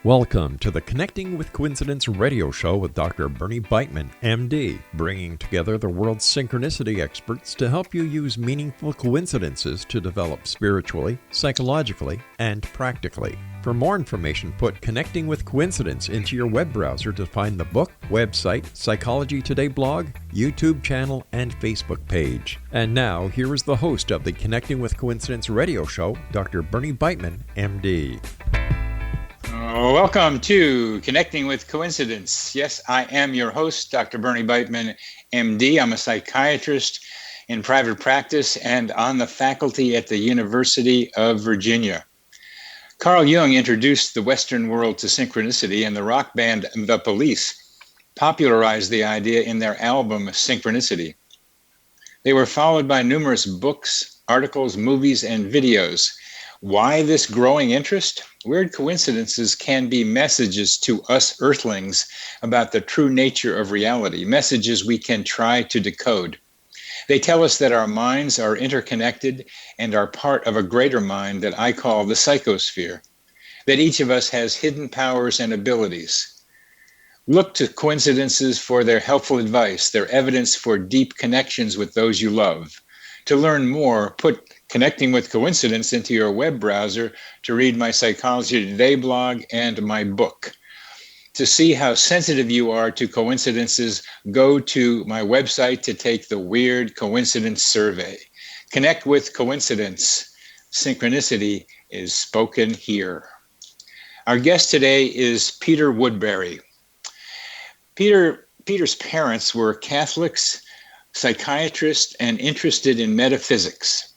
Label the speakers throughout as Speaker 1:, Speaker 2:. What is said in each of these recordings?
Speaker 1: Welcome to the Connecting with Coincidence radio show with Dr. Bernie Beitman, MD, bringing together the world's synchronicity experts to help you use meaningful coincidences to develop spiritually, psychologically, and practically. For more information, put Connecting with Coincidence into your web browser to find the book, website, Psychology Today blog, YouTube channel, and Facebook page. And now, here is the host of the Connecting with Coincidence radio show, Dr. Bernie Beitman, MD.
Speaker 2: Welcome to Connecting with Coincidence. Yes, I am your host, Dr. Bernie Beitman, MD. I'm a psychiatrist in private practice and on the faculty at the University of Virginia. Carl Jung introduced the Western world to synchronicity, and the rock band The Police popularized the idea in their album Synchronicity. They were followed by numerous books, articles, movies, and videos. Why this growing interest? Weird coincidences can be messages to us earthlings about the true nature of reality, messages we can try to decode. They tell us that our minds are interconnected and are part of a greater mind that I call the psychosphere, that each of us has hidden powers and abilities. Look to coincidences for their helpful advice, their evidence for deep connections with those you love. To learn more, put Connecting with Coincidence into your web browser to read my Psychology Today blog and my book. To see how sensitive you are to coincidences, go to my website to take the Weird Coincidence Survey. Connect with Coincidence. Synchronicity is spoken here. Our guest today is Peter Woodbury. Peter's parents were Catholics, psychiatrists, and interested in metaphysics.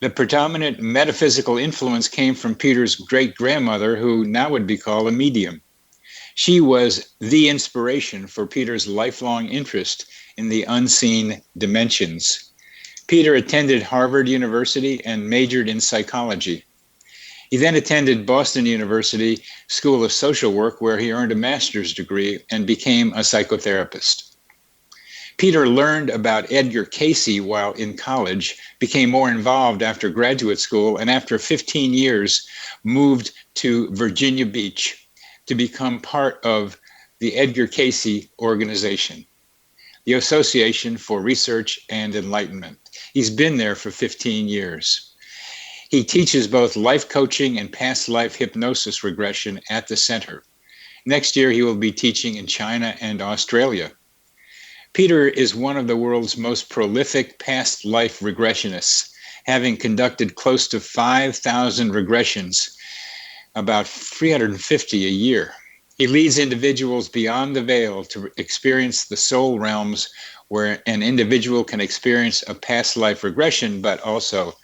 Speaker 2: The predominant metaphysical influence came from Peter's great-grandmother, who now would be called a medium. She was the inspiration for Peter's lifelong interest in the unseen dimensions. Peter attended Harvard University and majored in psychology. He then attended Boston University School of Social Work, where he earned a master's degree and became a psychotherapist. Peter learned about Edgar Cayce while in college, became more involved after graduate school, and after 15 years moved to Virginia Beach to become part of the Edgar Cayce organization, the Association for Research and Enlightenment. He's been there for 15 years. He teaches both life coaching and past life hypnosis regression at the center. Next year, he will be teaching in China and Australia. Peter is one of the world's most prolific past life regressionists, having conducted close to 5,000 regressions, about 350 a year. He leads individuals beyond the veil to experience the soul realms where an individual can experience a past life regression, but also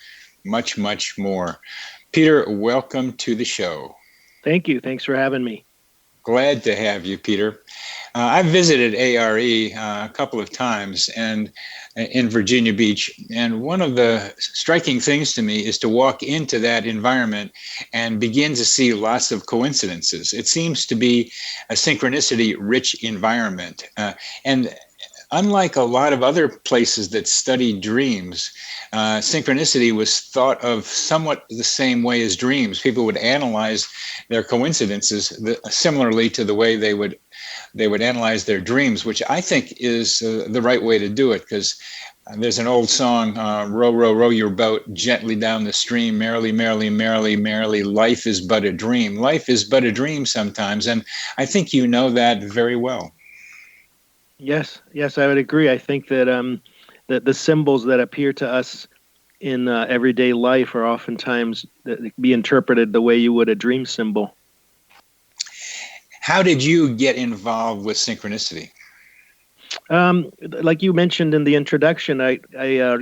Speaker 2: much, much more. Peter, welcome to the show.
Speaker 3: Thank you. Thanks for having me.
Speaker 2: Glad to have you, Peter. I've visited ARE a couple of times and in Virginia Beach, and one of the striking things to me is to walk into that environment and begin to see lots of coincidences. It seems to be a synchronicity-rich environment. And unlike a lot of other places that study dreams, synchronicity was thought of somewhat the same way as dreams. People would analyze their coincidences similarly to the way they would analyze their dreams, which I think is the right way to do it, because there's an old song, row, row, row your boat gently down the stream, merrily, merrily, merrily, merrily, life is but a dream. Life is but a dream sometimes, and I think you know that very well.
Speaker 3: Yes, I would agree. I think that the symbols that appear to us in everyday life are oftentimes be interpreted the way you would a dream symbol.
Speaker 2: How did you get involved with synchronicity?
Speaker 3: Like you mentioned in the introduction, I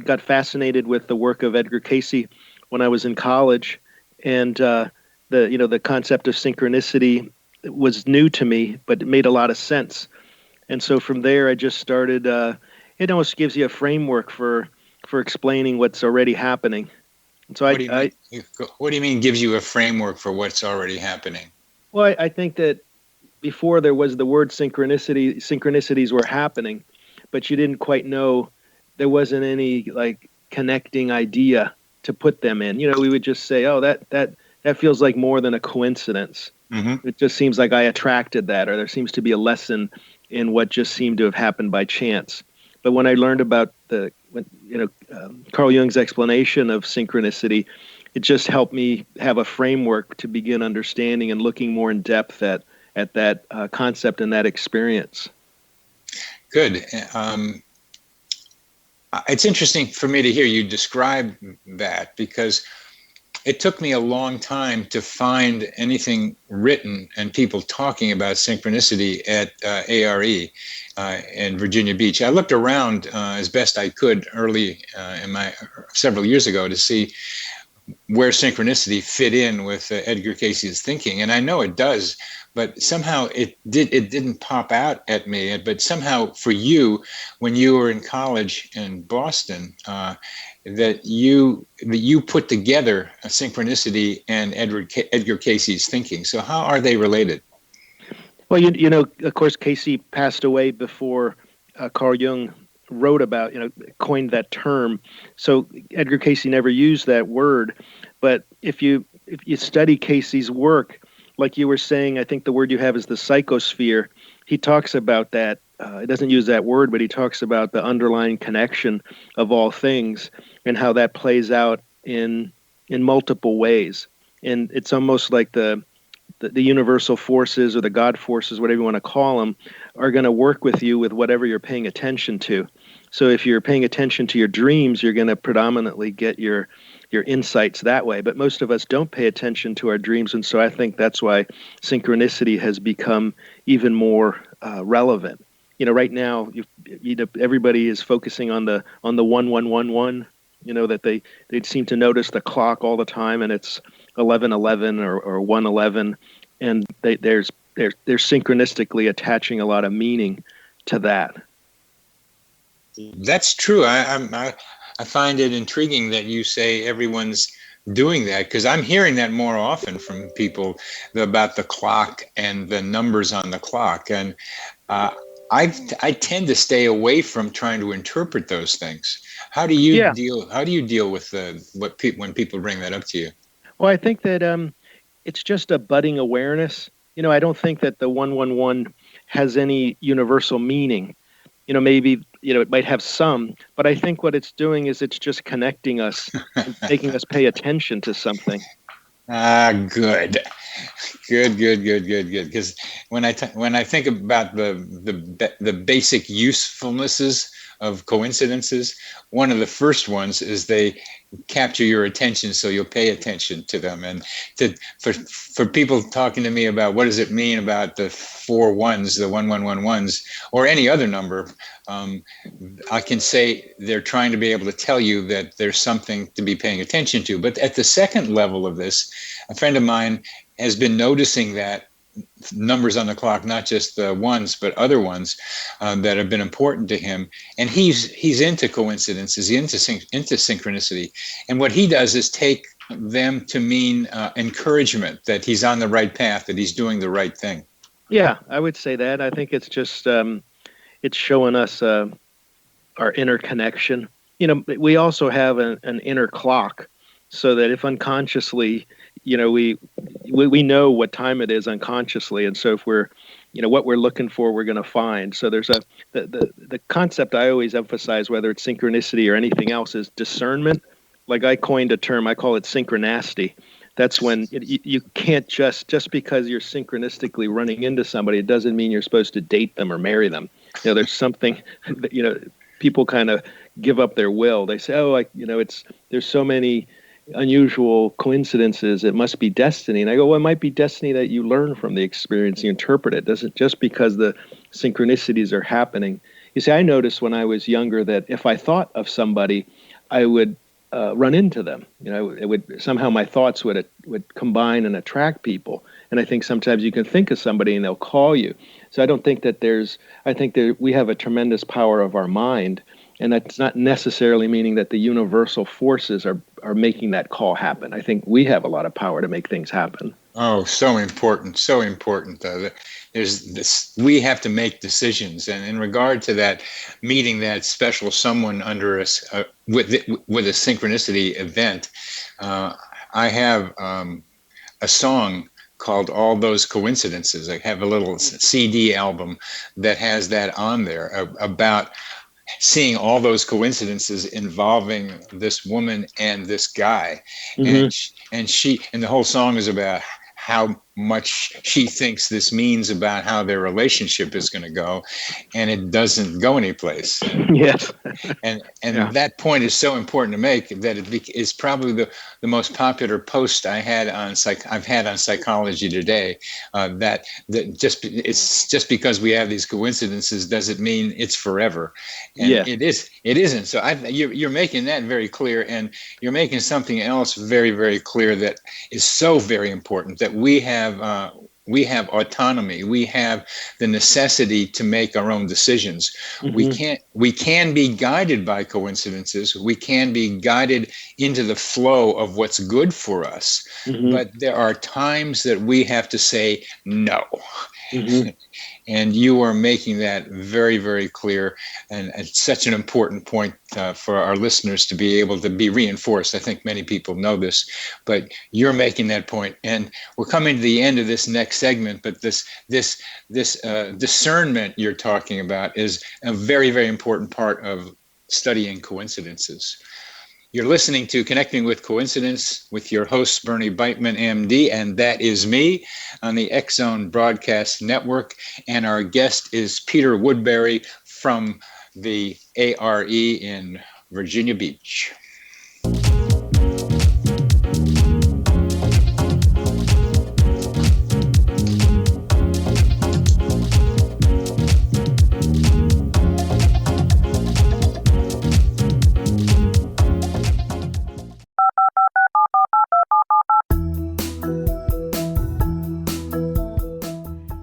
Speaker 3: got fascinated with the work of Edgar Cayce when I was in college, and the concept of synchronicity was new to me, but it made a lot of sense. And so from there, I just started. It almost gives you a framework for explaining what's already happening. And so
Speaker 2: what do you mean gives you a framework for what's already happening?
Speaker 3: Well, I think that before there was the word synchronicity, synchronicities were happening, but you didn't quite know, there wasn't any like connecting idea to put them in. We would just say, oh, that feels like more than a coincidence.
Speaker 2: Mm-hmm.
Speaker 3: It just seems like I attracted that, or there seems to be a lesson in what just seemed to have happened by chance. But when I learned about Carl Jung's explanation of synchronicity, it just helped me have a framework to begin understanding and looking more in depth at that concept and that experience.
Speaker 2: Good. It's interesting for me to hear you describe that, because it took me a long time to find anything written and people talking about synchronicity at ARE in Virginia Beach. I looked around as best I could early several years ago to see where synchronicity fit in with Edgar Cayce's thinking, and I know it does, but somehow it didn't pop out at me. But somehow for you, when you were in college in Boston, that you put together a synchronicity and Edgar Cayce's thinking. So how are they related?
Speaker 3: Well, of course, Cayce passed away before Carl Jung wrote about, coined that term. So Edgar Cayce never used that word. But if you study Cayce's work, like you were saying, I think the word you have is the psychosphere. He talks about that. He doesn't use that word, but he talks about the underlying connection of all things and how that plays out in multiple ways. And it's almost like the universal forces, or the God forces, whatever you want to call them, are going to work with you with whatever you're paying attention to. So if you're paying attention to your dreams, you're going to predominantly get your insights that way. But most of us don't pay attention to our dreams, and so I think that's why synchronicity has become even more relevant. Right now, everybody is focusing on the 1111. That they seem to notice the clock all the time, and it's 11:11 or 1:11, and they're synchronistically attaching a lot of meaning to that.
Speaker 2: That's true. I find it intriguing that you say everyone's doing that, because I'm hearing that more often from people about the clock and the numbers on the clock, and I tend to stay away from trying to interpret those things. How do you deal? How do you deal with when people bring that up to you?
Speaker 3: Well, I think that it's just a budding awareness. I don't think that the 111 has any universal meaning. Maybe it might have some, but I think what it's doing is it's just connecting us, and making us pay attention to something.
Speaker 2: Good. Because when I think about the basic usefulnesses of coincidences, one of the first ones is they capture your attention, so you'll pay attention to them. And for people talking to me about what does it mean about the 4 ones, the 1111s, or any other number, I can say they're trying to be able to tell you that there's something to be paying attention to. But at the second level of this, a friend of mine has been noticing that numbers on the clock, not just the ones, but other ones that have been important to him. And he's into coincidences, he's into synchronicity. And what he does is take them to mean encouragement, that he's on the right path, that he's doing the right thing.
Speaker 3: Yeah, I would say that. I think it's just, it's showing us our inner connection. We also have an inner clock, so that if unconsciously, we know what time it is unconsciously, and so if we're, what we're looking for, we're going to find. So there's the concept I always emphasize, whether it's synchronicity or anything else, is discernment. Like I coined a term, I call it synchronacity. That's when you can't just because you're synchronistically running into somebody, it doesn't mean you're supposed to date them or marry them. There's something that, people kind of give up their will. They say, there's so many unusual coincidences, it must be destiny. And I go, well, it might be destiny that you learn from the experience, you interpret it. Doesn't just because the synchronicities are happening. You see, I noticed when I was younger that if I thought of somebody, I would run into them. It would somehow, my thoughts would combine and attract people. And I think sometimes you can think of somebody and they'll call you. So I don't think that I think that we have a tremendous power of our mind. And that's not necessarily meaning that the universal forces are making that call happen. I think we have a lot of power to make things happen.
Speaker 2: Oh, so important, so important. There's this, we have to make decisions. And in regard to that, meeting that special someone under us with a synchronicity event, I have a song called All Those Coincidences. I have a little CD album that has that on there about seeing all those coincidences involving this woman and this guy. Mm-hmm. And the whole song is about how much she thinks this means about how their relationship is going to go, and it doesn't go anyplace.
Speaker 3: Yes.
Speaker 2: and that point is so important to make that it is probably the most popular post I've had on Psychology Today. That it's just because we have these coincidences doesn't mean it's forever, and it isn't. So you're making that very clear, and you're making something else very, very clear that is so very important, that we have autonomy. We have the necessity to make our own decisions. Mm-hmm. We can be guided by coincidences. We can be guided into the flow of what's good for us. Mm-hmm. But there are times that we have to say no. Mm-hmm. And you are making that very, very clear. And it's such an important point for our listeners to be able to be reinforced. I think many people know this, but you're making that point. And we're coming to the end of this next segment, but this discernment you're talking about is a very, very important part of studying coincidences. You're listening to Connecting with Coincidence with your host, Bernie Beitman, MD, and that is me on the X-Zone Broadcast Network. And our guest is Peter Woodbury from the ARE in Virginia Beach.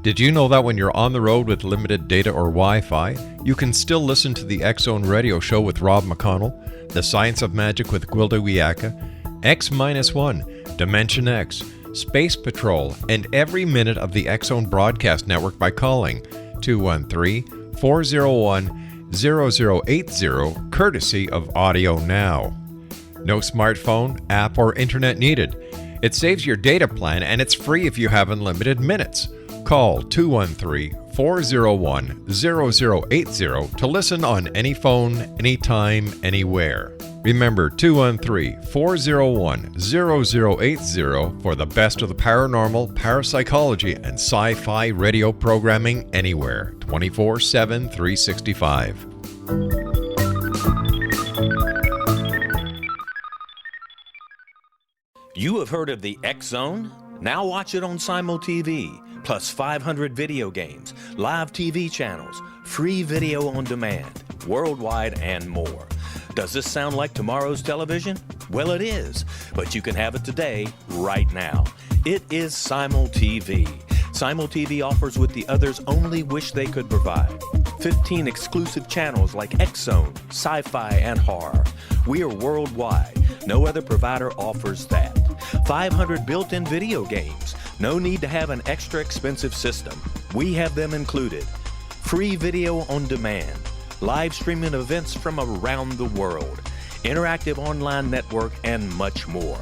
Speaker 1: Did you know that when you're on the road with limited data or Wi-Fi, you can still listen to the X-Zone Radio Show with Rob McConnell, The Science of Magic with Gwilda Wiyaka, X-1, Dimension X, Space Patrol, and every minute of the X-Zone Broadcast Network by calling 213-401-0080, courtesy of Audio Now. No smartphone, app, or internet needed. It saves your data plan, and it's free if you have unlimited minutes. Call 213-401-0080 to listen on any phone, anytime, anywhere. Remember 213-401-0080 for the best of the paranormal, parapsychology, and sci-fi radio programming anywhere, 24/7, 365.
Speaker 4: You have heard of the X-Zone? Now watch it on Simul TV. Plus 500 video games, live TV channels, free video on demand, worldwide, and more. Does this sound like tomorrow's television? Well, it is, but you can have it today, right now. It is Simul TV. Simul TV offers what the others only wish they could provide. 15 exclusive channels like X-Zone, sci-fi, and horror. We are worldwide. No other provider offers that. 500 built-in video games. No need to have an extra expensive system. We have them included. Free video on demand. Live streaming events from around the world. Interactive online network, and much more.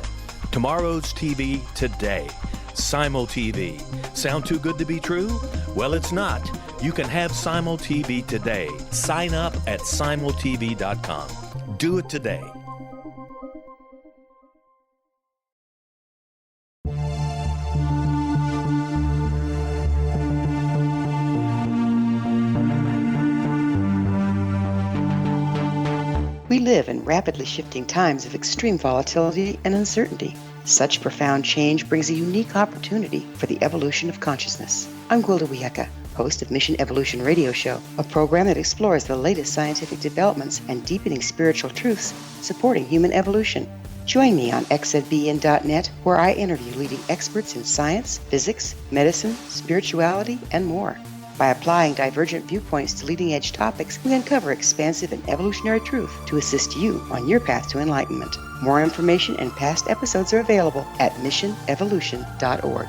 Speaker 4: Tomorrow's TV today. Simul TV. Sound too good to be true? Well, it's not. You can have Simul TV today. Sign up at simultv.com. Do it today.
Speaker 5: We live in rapidly shifting times of extreme volatility and uncertainty. Such profound change brings a unique opportunity for the evolution of consciousness. I'm Gwilda Wiyaka, host of Mission Evolution Radio Show, a program that explores the latest scientific developments and deepening spiritual truths supporting human evolution. Join me on xzbn.net, where I interview leading experts in science, physics, medicine, spirituality, and more. By applying divergent viewpoints to leading-edge topics, we uncover expansive and evolutionary truth to assist you on your path to enlightenment. More information and past episodes are available at missionevolution.org.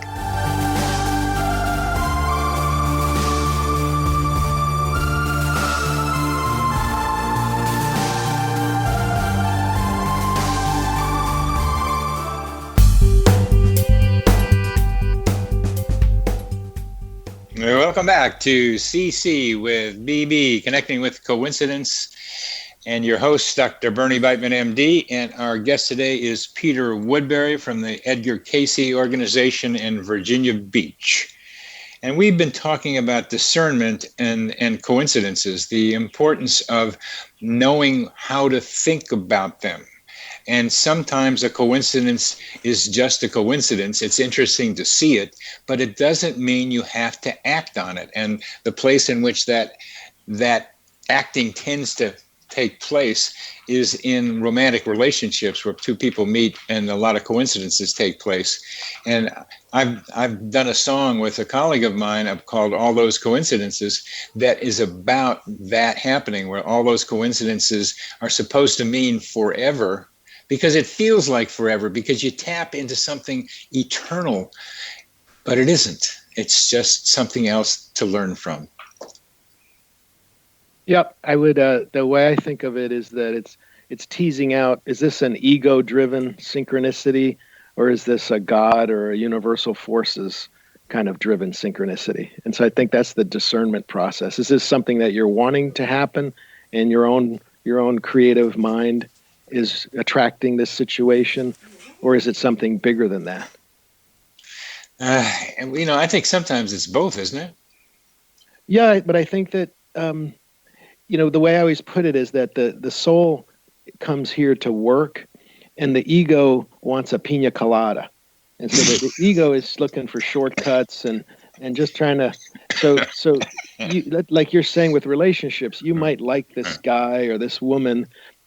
Speaker 2: Welcome back to CC with BB, Connecting with Coincidence, and your host, Dr. Bernie Beitman, MD, and our guest today is Peter Woodbury from the Edgar Cayce organization in Virginia Beach. And we've been talking about discernment and coincidences, the importance of knowing how to think about them. And sometimes a coincidence is just a coincidence. It's interesting to see it, but it doesn't mean you have to act on it. And the place in which that acting tends to take place is in romantic relationships where two people meet and a lot of coincidences take place. And I've done a song with a colleague of mine called All Those Coincidences that is about that happening, where all those coincidences are supposed to mean forever, because it feels like forever, because you tap into something eternal, but it isn't. It's just something else to learn from.
Speaker 3: Yep, I would. The way I think of it is that it's teasing out: is this an ego-driven synchronicity, or is this a God or a universal forces kind of driven synchronicity? And so I think that's the discernment process. Is this something that you're wanting to happen, and your own creative mind is attracting this situation, or is it something bigger than that?
Speaker 2: And I think sometimes it's both, isn't it?
Speaker 3: Yeah, but I think that the way I always put it is that the soul comes here to work, and the ego wants a pina colada, and so the ego is looking for shortcuts and just trying to. So you, like you're saying with relationships, you might like this guy or this woman.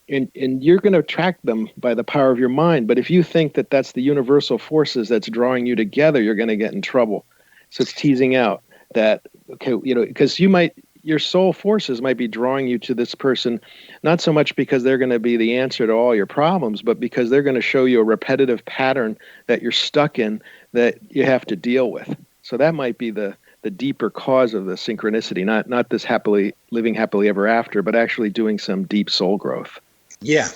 Speaker 3: And you're going to attract them by the power of your mind. But if you think that that's the universal forces that's drawing you together, you're going to get in trouble. So it's teasing out that, okay, because your soul forces might be drawing you to this person, not so much because they're going to be the answer to all your problems, but because they're going to show you a repetitive pattern that you're stuck in that you have to deal with. So that might be the deeper cause of the synchronicity, not this living happily ever after, but actually doing some deep soul growth.
Speaker 2: Yeah,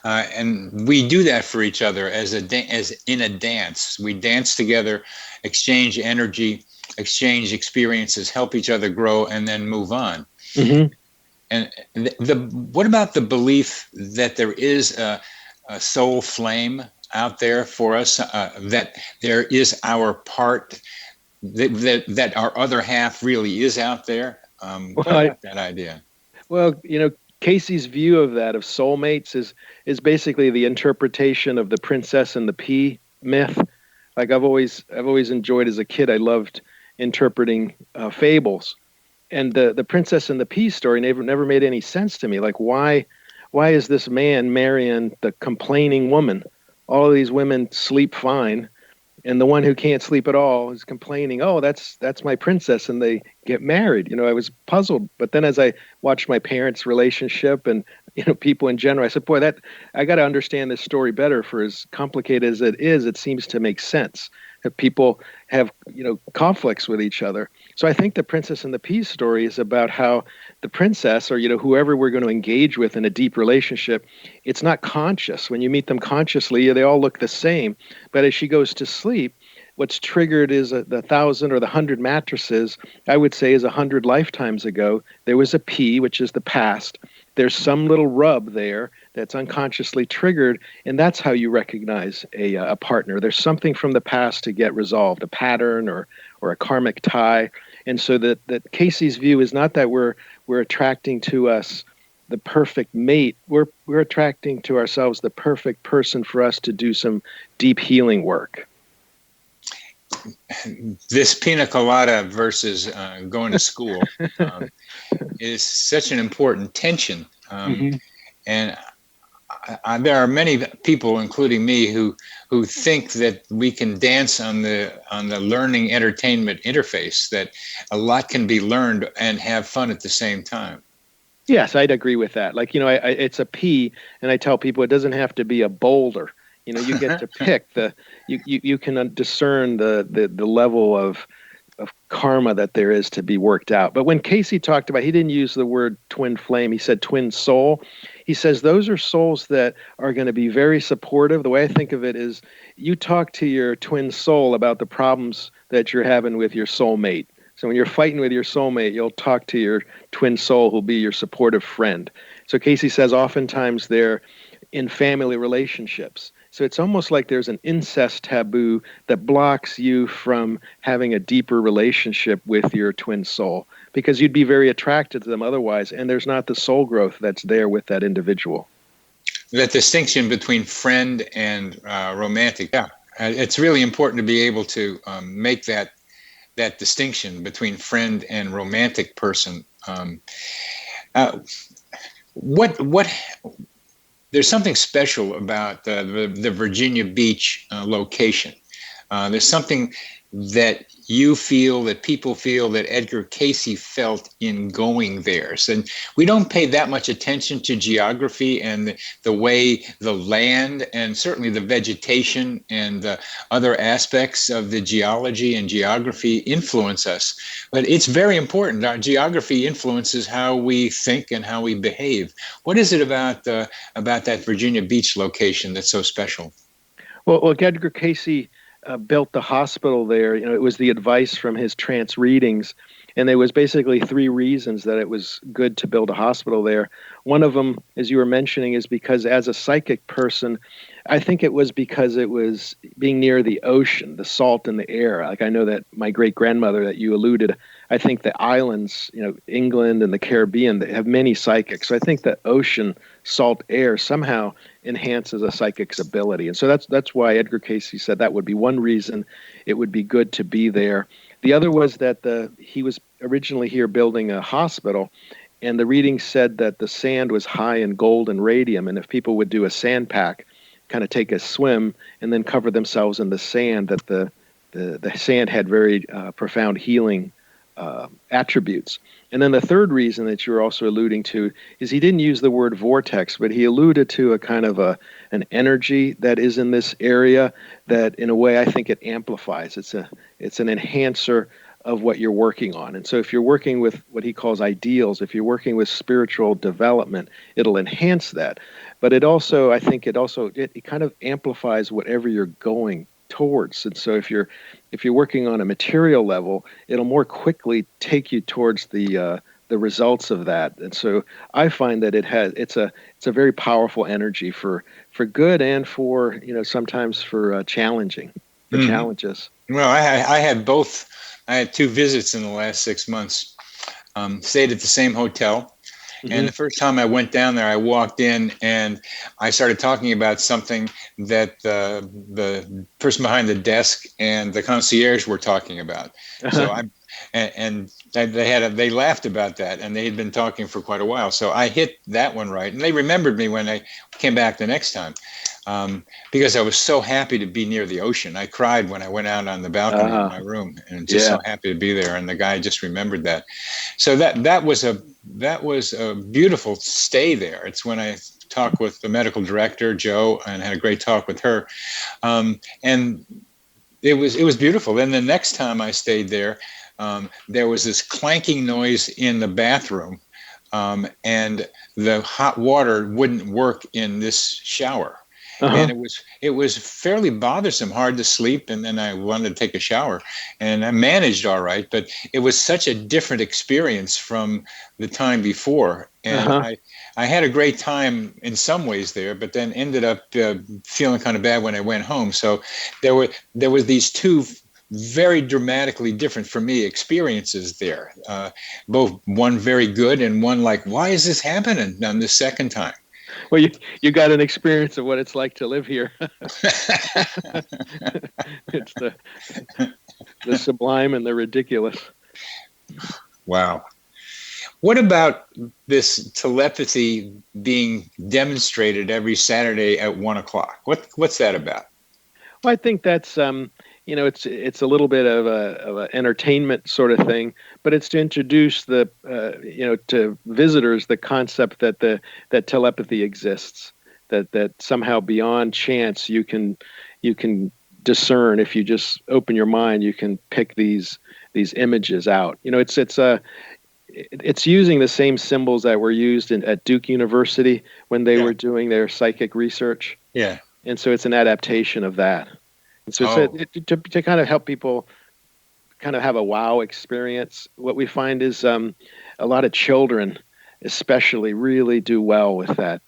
Speaker 2: and we do that for each other as in a dance. We dance together, exchange energy, exchange experiences, help each other grow, and then move on. Mm-hmm. And what about the belief that there is a soul flame out there for us, that there is our part, that our other half really is out there? What about that idea?
Speaker 3: Well, Cayce's view of that, of soulmates, is basically the interpretation of the Princess and the Pea myth. Like I've always enjoyed as a kid, I loved interpreting fables, and the Princess and the Pea story never made any sense to me. Like why is this man marrying the complaining woman? All of these women sleep fine, and the one who can't sleep at all is complaining, oh, that's my princess, and they get married. I was puzzled. But then as I watched my parents' relationship and, people in general, I said, boy, I got to understand this story better. For as complicated as it is, it seems to make sense that people have, conflicts with each other. So I think the Princess and the Pea story is about how the princess, or, whoever we're going to engage with in a deep relationship, it's not conscious. When you meet them consciously, they all look the same. But as she goes to sleep, what's triggered is the 1,000 or the 100 mattresses, I would say, is 100 lifetimes ago. There was a P, which is the past. There's some little rub there that's unconsciously triggered, and that's how you recognize a partner. There's something from the past to get resolved, a pattern or a karmic tie. And so that Cayce's view is not that we're attracting to us the perfect mate. We're attracting to ourselves the perfect person for us to do some deep healing work.
Speaker 2: This pina colada versus going to school is such an important tension. And there are many people, including me, who think that we can dance on the learning entertainment interface, that a lot can be learned and have fun at the same time.
Speaker 3: Yes, I'd agree with that. Like, it's a P, and I tell people it doesn't have to be a boulder. You get to pick you can discern the level of karma that there is to be worked out. But when Cayce talked about, he didn't use the word twin flame, he said twin soul. He says those are souls that are going to be very supportive. The way I think of it is you talk to your twin soul about the problems that you're having with your soulmate. So when you're fighting with your soulmate, you'll talk to your twin soul who'll be your supportive friend. So Cayce says oftentimes they're in family relationships. So it's almost like there's an incest taboo that blocks you from having a deeper relationship with your twin soul, because you'd be very attracted to them otherwise, and there's not the soul growth that's there with that individual.
Speaker 2: That distinction between friend and romantic, yeah, it's really important to be able to make that distinction between friend and romantic person. There's something special about the Virginia Beach location. There's something that you feel, that people feel, that Edgar Cayce felt in going there. So we don't pay that much attention to geography and the way the land and certainly the vegetation and other aspects of the geology and geography influence us. But it's very important. Our geography influences how we think and how we behave. What is it about that Virginia Beach location that's so special?
Speaker 3: Well, Edgar Cayce built the hospital there. It was the advice from his trance readings, and there was basically 3 reasons that it was good to build a hospital there. One of them, as you were mentioning, is because as a psychic person, I think it was because it was being near the ocean, the salt in the air. Like I know that my great-grandmother that you alluded, I think the islands, England and the Caribbean, they have many psychics. So I think the ocean, salt air somehow enhances a psychic's ability. And so that's why Edgar Cayce said that would be one reason it would be good to be there. The other was that he was originally here building a hospital, and the reading said that the sand was high in gold and radium, and if people would do a sand pack, kind of take a swim and then cover themselves in the sand, that the sand had very profound healing attributes. And then the third reason that you're also alluding to is he didn't use the word vortex, but he alluded to a kind of an energy that is in this area that in a way I think it amplifies. It's an enhancer of what you're working on. And so if you're working with what he calls ideals, if you're working with spiritual development, it'll enhance that. But it also, I think it kind of amplifies whatever you're going towards. And so if you're working on a material level, it'll more quickly take you towards the results of that. And so I find that it's a very powerful energy for good and for sometimes for challenging, for challenges.
Speaker 2: Well, I had both. I had 2 visits in the last 6 months. Stayed at the same hotel. And the first time I went down there, I walked in and I started talking about something that the person behind the desk and the concierge were talking about. So they laughed about that, and they had been talking for quite a while. So I hit that one right, and they remembered me when I came back the next time. Because I was so happy to be near the ocean. I cried when I went out on the balcony of my room, and just so happy to be there. And the guy just remembered that. So that was a beautiful stay there. It's when I talked with the medical director, Jo, and had a great talk with her. And it was beautiful. Then the next time I stayed there, there was this clanking noise in the bathroom, and the hot water wouldn't work in this shower. And it was fairly bothersome, hard to sleep, and then I wanted to take a shower, and I managed all right, but it was such a different experience from the time before, and I had a great time in some ways there, but then ended up feeling kind of bad when I went home. So there were these 2 very dramatically different for me experiences there, both one very good and one like, why is this happening on the second time?
Speaker 3: Well, you got an experience of what it's like to live here. It's the sublime and the ridiculous.
Speaker 2: Wow. What about this telepathy being demonstrated every Saturday at 1:00? What's that about?
Speaker 3: Well, I think that's it's a little bit of an entertainment sort of thing, but it's to introduce to visitors the concept that telepathy exists, that somehow beyond chance you can discern. If you just open your mind, you can pick these images out. It's using the same symbols that were used at Duke University when they were doing their psychic research.
Speaker 2: Yeah. And
Speaker 3: so it's an adaptation of that. And so to kind of help people kind of have a wow experience. What we find is a lot of children, especially, really do well with that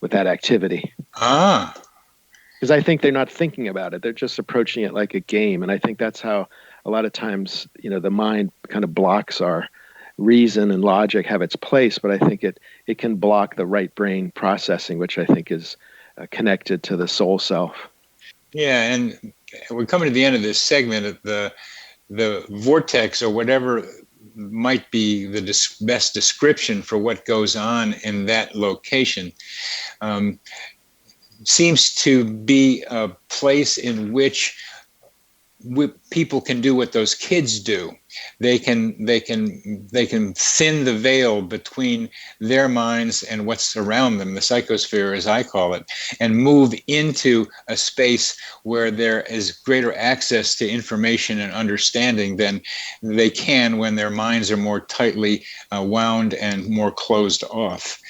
Speaker 3: activity. Because I think they're not thinking about it; they're just approaching it like a game. And I think that's how a lot of times, the mind kind of blocks our reason and logic have its place, but I think it can block the right brain processing, which I think is connected to the soul self.
Speaker 2: Yeah, and we're coming to the end of this segment. The vortex, or whatever might be the best description for what goes on in that location, seems to be a place in which people can do what those kids do. They can thin the veil between their minds and what's around them, the psychosphere, as I call it, and move into a space where there is greater access to information and understanding than they can when their minds are more tightly wound and more closed off.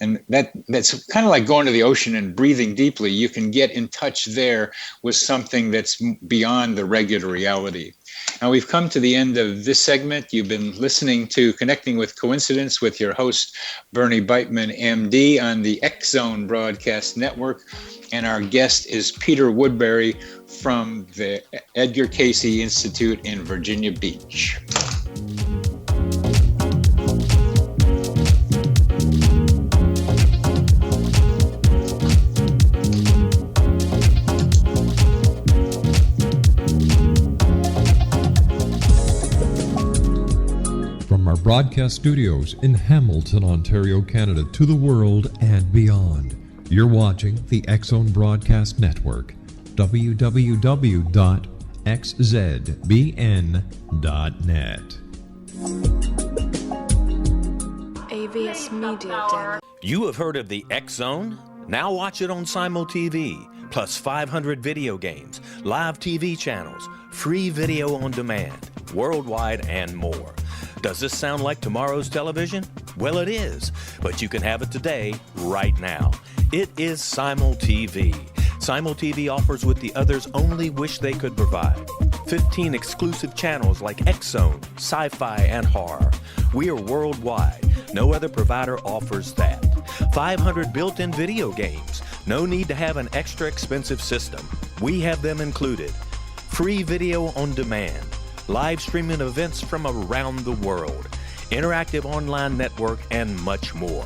Speaker 2: And that's kind of like going to the ocean and breathing deeply. You can get in touch there with something that's beyond the regular reality. Now, we've come to the end of this segment. You've been listening to Connecting with Coincidence with your host, Bernie Beitman, MD, on the X Zone Broadcast Network. And our guest is Peter Woodbury from the Edgar Cayce Institute in Virginia Beach.
Speaker 1: Broadcast studios in Hamilton, Ontario, Canada, to the world and beyond. You're watching the X Zone Broadcast Network, www.xzbn.net.
Speaker 6: AVS Media.
Speaker 4: You have heard of the X Zone? Now watch it on Simul TV, plus 500 video games, live TV channels, free video on demand, worldwide, and more. Does this sound like tomorrow's television? Well, it is, but you can have it today, right now. It is Simul TV. Simul TV offers what the others only wish they could provide. 15 exclusive channels like X Zone, sci-fi, and horror. We are worldwide. No other provider offers that. 500 built-in video games. No need to have an extra expensive system. We have them included. Free video on demand. Live streaming events from around the world, interactive online network, and much more.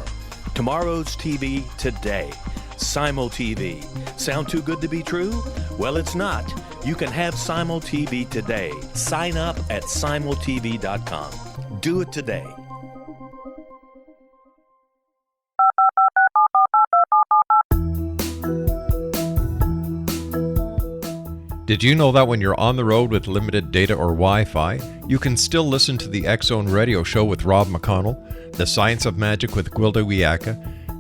Speaker 4: Tomorrow's TV today. Simul TV. Sound too good to be true? Well, it's not. You can have Simul TV today. Sign up at simultv.com. Do it today.
Speaker 1: Did you know that when you're on the road with limited data or Wi-Fi, you can still listen to the X Zone Radio Show with Rob McConnell, The Science of Magic with Gwilda Wiyaka,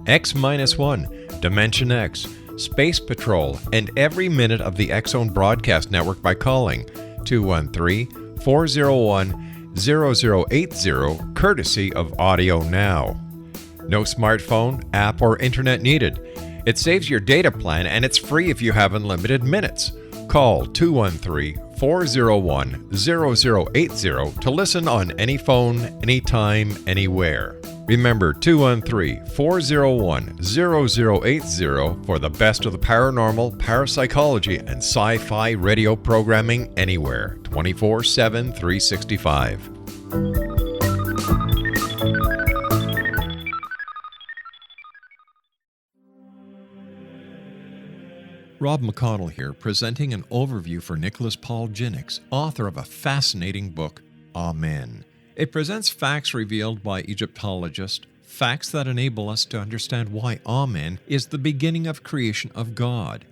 Speaker 1: X-1, Dimension X, Space Patrol, and every minute of the X Zone Broadcast Network by calling 213-401-0080, courtesy of Audio Now. No smartphone, app, or internet needed. It saves your data plan and it's free if you have unlimited minutes. Call 213-401-0080 to listen on any phone, anytime, anywhere. Remember 213-401-0080 for the best of the paranormal, parapsychology, and sci-fi radio programming anywhere, 24/7, 365. Rob McConnell here, presenting an overview for Nicholas Paul Jennings, author of a fascinating book, Amen. It presents facts revealed by Egyptologists, facts that enable us to understand why Amen is the beginning of creation of God.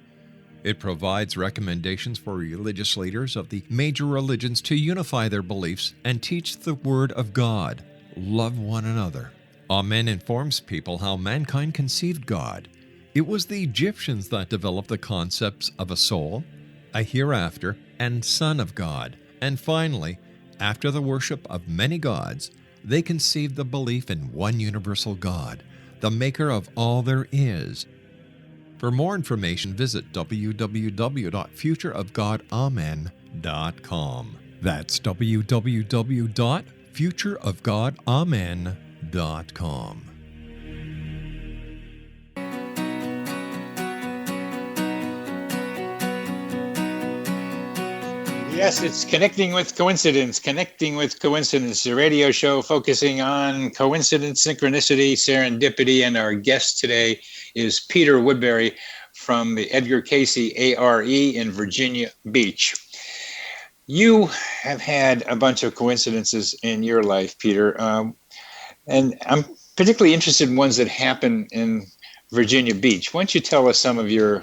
Speaker 1: It provides recommendations for religious leaders of the major religions to unify their beliefs and teach the Word of God. Love one another. Amen informs people how mankind conceived God. It was the Egyptians that developed the concepts of a soul, a hereafter, and Son of God. And finally, after the worship of many gods, they conceived the belief in one universal God, the maker of all there is. For more information, visit www.futureofgodamen.com. That's www.futureofgodamen.com.
Speaker 2: Yes, it's Connecting with Coincidence, the radio show focusing on coincidence, synchronicity, serendipity, and our guest today is Peter Woodbury from the Edgar Cayce ARE in Virginia Beach. You have had a bunch of coincidences in your life, Peter, and I'm particularly interested in ones that happen in Virginia Beach. Why don't you tell us some of your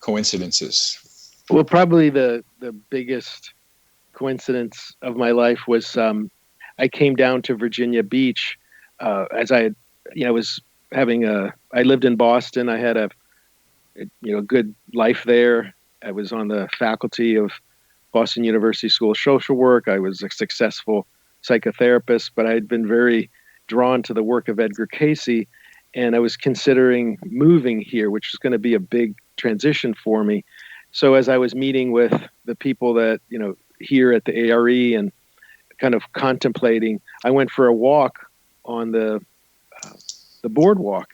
Speaker 2: coincidences?
Speaker 3: Well, probably the biggest coincidence of my life was I came down to Virginia Beach as I was having I lived in Boston. I had a good life there. I was on the faculty of Boston University School of Social Work. I was a successful psychotherapist, but I had been very drawn to the work of Edgar Cayce, and I was considering moving here, which was going to be a big transition for me. So as I was meeting with the people that, here at the ARE and kind of contemplating, I went for a walk on the boardwalk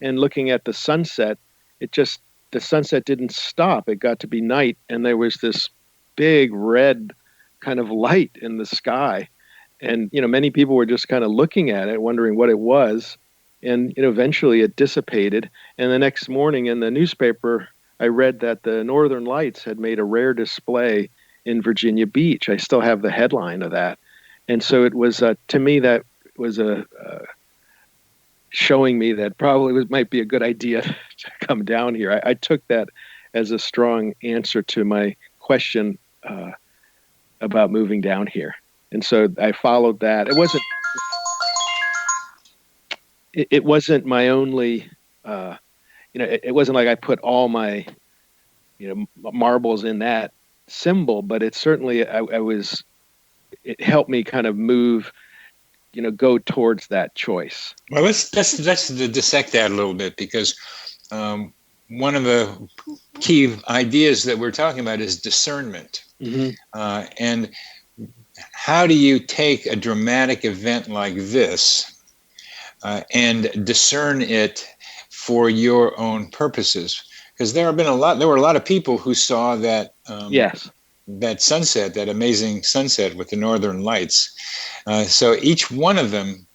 Speaker 3: and looking at the sunset. The sunset didn't stop. It got to be night, and there was this big red kind of light in the sky. And, many people were just kind of looking at it, wondering what it was. And, eventually it dissipated. And the next morning in the newspaper, I read that the Northern Lights had made a rare display in Virginia Beach. I still have the headline of that. And so it was, to me, that was showing me that probably might be a good idea to come down here. I took that as a strong answer to my question about moving down here. And so I followed that. It wasn't my only, it wasn't like I put all my, marbles in that symbol, but it certainly, it helped me kind of move, go towards that choice.
Speaker 2: Well, let's dissect that a little bit, because one of the key ideas that we're talking about is discernment. Mm-hmm. And how do you take a dramatic event like this and discern it for your own purposes? Because there were a lot of people who saw that that sunset, that amazing sunset with the Northern Lights. So each one of them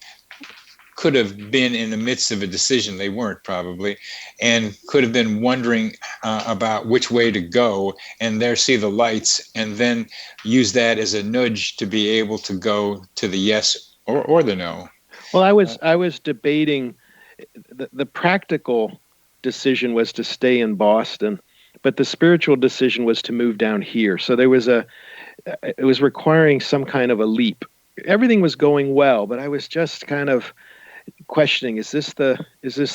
Speaker 2: could have been in the midst of a decision. They weren't, probably, and could have been wondering about which way to go, and there see the lights, and then use that as a nudge to be able to go to the yes or the no.
Speaker 3: Well, I was debating. The practical decision was to stay in Boston, but the spiritual decision was to move down here. So it was requiring some kind of a leap. Everything was going well, but I was just kind of questioning, is this the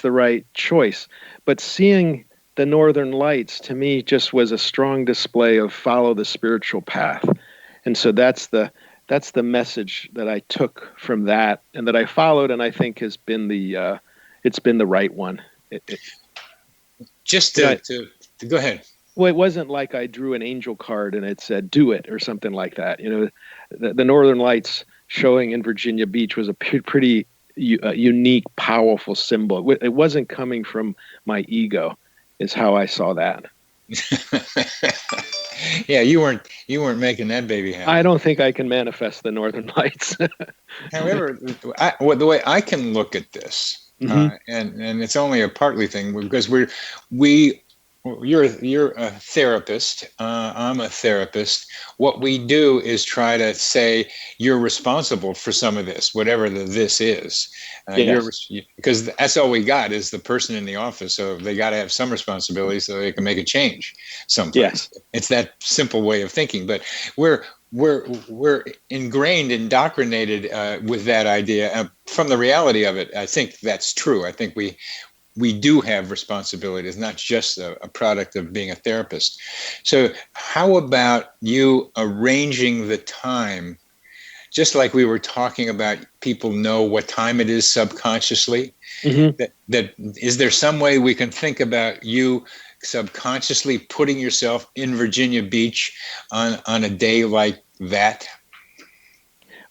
Speaker 3: right choice? But seeing the Northern Lights, to me, just was a strong display of follow the spiritual path. And so that's the message that I took from that, and that I followed, and I think has been it's been the right one.
Speaker 2: Just to go ahead.
Speaker 3: Well, it wasn't like I drew an angel card and it said, do it, or something like that. The Northern Lights showing in Virginia Beach was a pretty unique, powerful symbol. It wasn't coming from my ego, is how I saw that.
Speaker 2: Yeah, you weren't making that baby happen.
Speaker 3: I don't think I can manifest the Northern Lights.
Speaker 2: However, the way I can look at this, mm-hmm. And it's only a partly thing, because you're a therapist. I'm a therapist. What we do is try to say you're responsible for some of this, whatever this is. Yes. Because that's all we got is the person in the office. So they got to have some responsibility so they can make a change someplace. Yes. It's that simple way of thinking. But we're ingrained, indoctrinated with that idea from the reality of it. I think that's true. I think we do have responsibility. It's not just a product of being a therapist. So how about you arranging the time, just like we were talking about, people know what time it is subconsciously? Mm-hmm. That is there some way we can think about you subconsciously putting yourself in Virginia Beach on a day like that?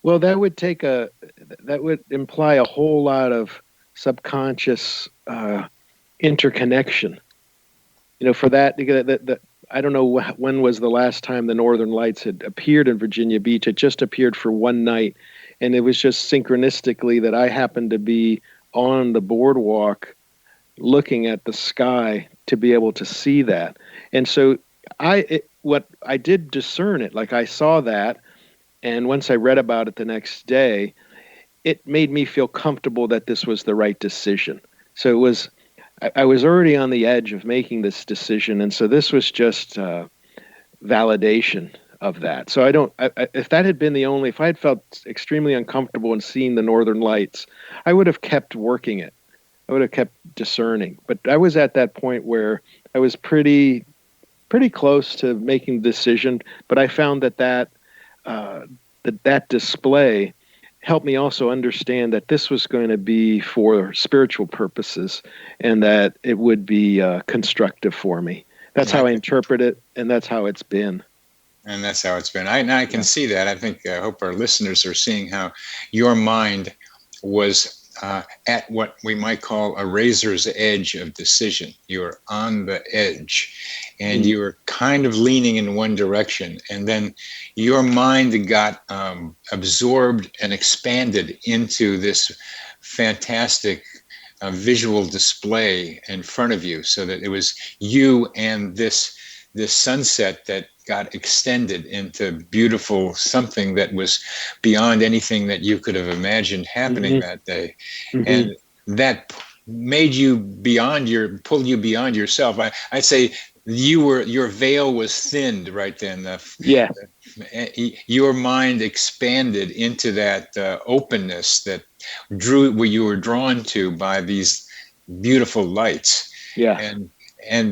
Speaker 3: Well, that would imply a whole lot of subconscious interconnection. For that, I don't know when was the last time the Northern Lights had appeared in Virginia Beach. It just appeared for one night, and it was just synchronistically that I happened to be on the boardwalk looking at the sky to be able to see that. And so I did discern it. Like, I saw that, and once I read about it the next day, it made me feel comfortable that this was the right decision. So it was, I was already on the edge of making this decision, and so this was just validation of that. So if that had been if I had felt extremely uncomfortable in seeing the Northern Lights, I would have kept working it. I would have kept discerning. But I was at that point where I was pretty close to making the decision, but I found that display helped me also understand that this was going to be for spiritual purposes and that it would be constructive for me. That's how I interpret it, and that's how it's been.
Speaker 2: And that's how it's been. I can see that. I hope our listeners are seeing how your mind was at what we might call a razor's edge of decision. You were on the edge, and you were kind of leaning in one direction, and then your mind got absorbed and expanded into this fantastic visual display in front of you, so that it was you and this sunset that got extended into beautiful something that was beyond anything that you could have imagined happening that day. And that made you pulled you beyond yourself. I'd say your veil was thinned right then. Your mind expanded into that openness that where you were drawn to by these beautiful lights. And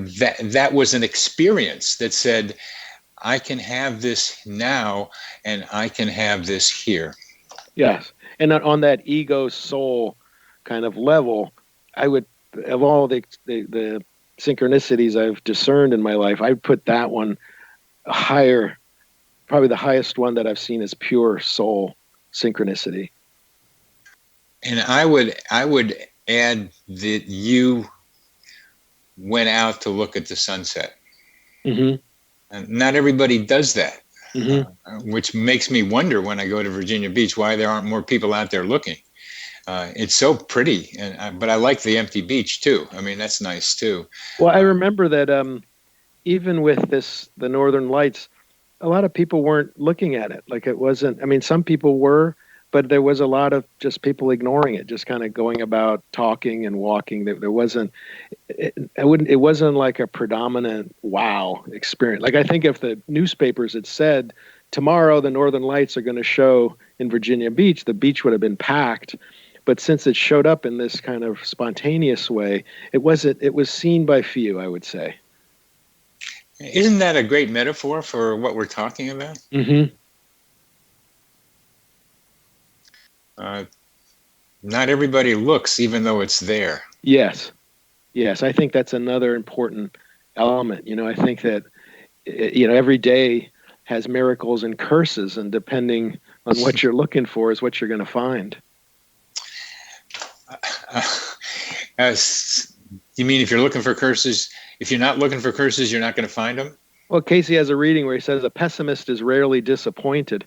Speaker 2: that was an experience that said, I can have this now, and I can have this here.
Speaker 3: Yes. And on that ego soul kind of level, I would, of all the synchronicities I've discerned in my life, I'd put that one higher. Probably the highest one that I've seen is pure soul synchronicity.
Speaker 2: And I would add that you went out to look at the sunset. And not everybody does that, which makes me wonder when I go to Virginia Beach why there aren't more people out there looking. It's so pretty, but I like the empty beach too. I mean, that's nice too.
Speaker 3: Well, I remember that even with the Northern Lights, a lot of people weren't looking at it. Like, it wasn't, I mean, some people were, but there was a lot of just people ignoring it, just kind of going about talking and walking. There wasn't, it wasn't like a predominant wow experience. Like, I think if the newspapers had said, tomorrow the Northern Lights are going to show in Virginia Beach, the beach would have been packed. But since it showed up in this kind of spontaneous way, it was seen by few, I would say.
Speaker 2: Isn't that a great metaphor for what we're talking about? Not everybody looks, even though it's there.
Speaker 3: Yes. I think that's another important element. I think that every day has miracles and curses, and depending on what you're looking for is what you're going to find.
Speaker 2: You mean if you're looking for curses, if you're not looking for curses, you're not going to find them?
Speaker 3: Well, Cayce has a reading where he says a pessimist is rarely disappointed.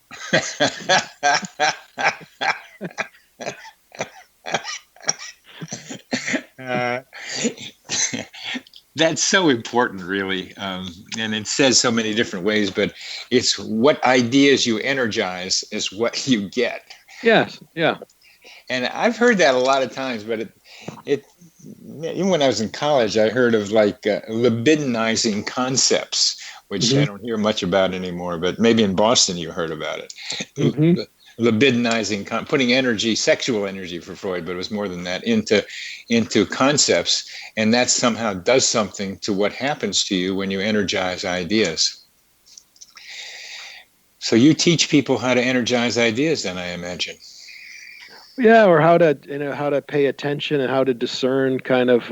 Speaker 2: That's so important, really. And it says so many different ways, but it's what ideas you energize is what you get.
Speaker 3: Yes, yeah.
Speaker 2: And I've heard that a lot of times, but even when I was in college, I heard of like libidinizing concepts, which I don't hear much about anymore, but maybe in Boston you heard about it. Libidinizing, putting energy, sexual energy for Freud, but it was more than that, into concepts. And that somehow does something to what happens to you when you energize ideas. So you teach people how to energize ideas, then, I imagine.
Speaker 3: Yeah, or how to pay attention and how to discern kind of,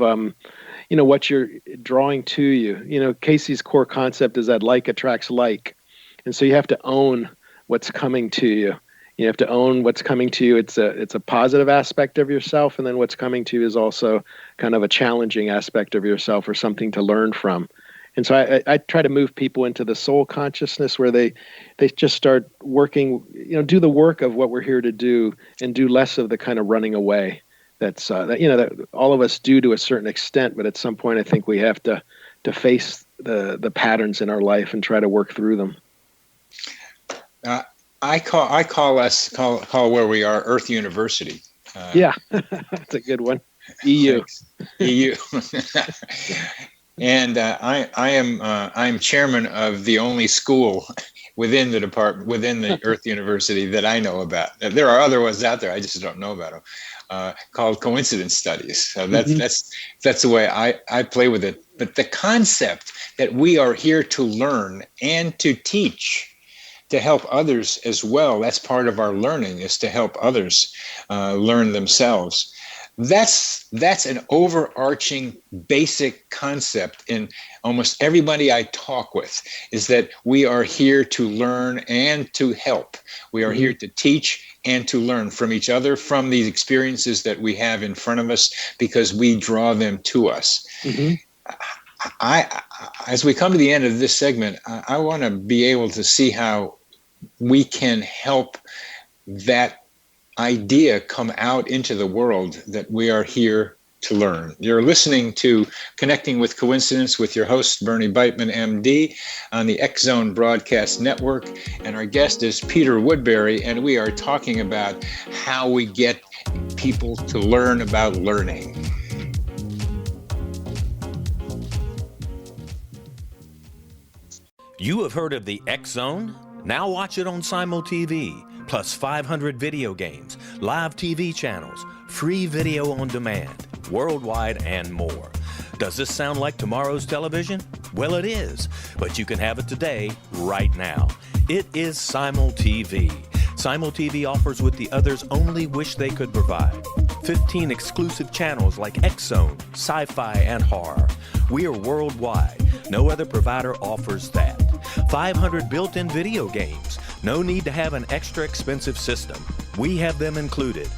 Speaker 3: what you're drawing to you. Cayce's core concept is that like attracts like. And so you have to own what's coming to you. You have to own what's coming to you. It's a positive aspect of yourself, and then what's coming to you is also kind of a challenging aspect of yourself or something to learn from. And so I try to move people into the soul consciousness where they just start working, do the work of what we're here to do and do less of the kind of running away that all of us do to a certain extent. But at some point, I think we have to face the patterns in our life and try to work through them.
Speaker 2: I call where we are Earth University.
Speaker 3: Yeah, that's a good one. EU.
Speaker 2: EU. And I'm chairman of the only school within the department, within the Earth University that I know about. There are other ones out there, I just don't know about them, called coincidence studies. So that's the way I play with it. But the concept that we are here to learn and to teach, to help others as well, that's part of our learning, is to help others learn themselves. That's an overarching basic concept in almost everybody I talk with, is that we are here to learn and to help. We are here to teach and to learn from each other, from these experiences that we have in front of us, because we draw them to us. As we come to the end of this segment, I want to be able to see how we can help that idea come out into the world, that we are here to learn. You're listening to Connecting with Coincidence with your host, Bernie Beitman, MD, on the X Zone Broadcast Network. And our guest is Peter Woodbury, and we are talking about how we get people to learn about learning.
Speaker 4: You have heard of the X Zone? Now watch it on Simul TV, plus 500 video games, live TV channels, free video on demand, worldwide, and more. Does this sound like tomorrow's television? Well, it is, but you can have it today, right now. It is Simul TV. Simul TV offers what the others only wish they could provide. 15 exclusive channels like X Zone, sci-fi, and horror. We are worldwide. No other provider offers that. 500 built-in video games. No need to have an extra expensive system. We have them included.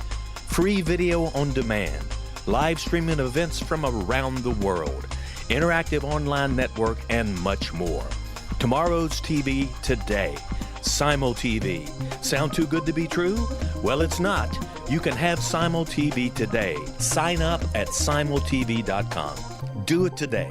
Speaker 4: Free video on demand. Live streaming events from around the world. Interactive online network, and much more. Tomorrow's TV today. Simul TV. Sound too good to be true? Well, it's not. You can have Simul TV today. Sign up at simultv.com. Do it today.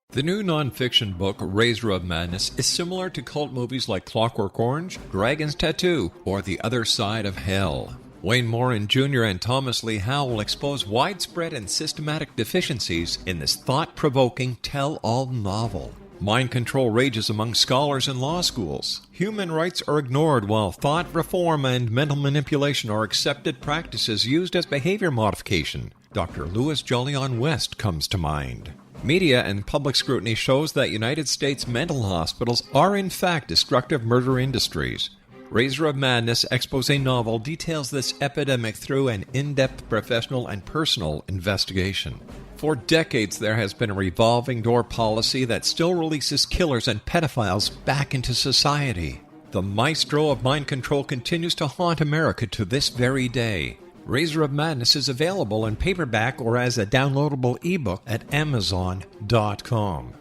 Speaker 1: The new nonfiction book, Razor of Madness, is similar to cult movies like Clockwork Orange, Dragon's Tattoo, or The Other Side of Hell. Wayne Morin Jr. and Thomas Lee Howe will expose widespread and systematic deficiencies in this thought-provoking tell-all novel. Mind control rages among scholars in law schools. Human rights are ignored while thought reform and mental manipulation are accepted practices used as behavior modification. Dr. Louis Jolyon West comes to mind. Media and public scrutiny shows that United States mental hospitals are in fact destructive murder industries. Razor of Madness expose novel details this epidemic through an in-depth professional and personal investigation. For decades, there has been a revolving door policy that still releases killers and pedophiles back into society. The maestro of mind control continues to haunt America to this very day. Razor of Madness is available in paperback or as a downloadable ebook at Amazon.com.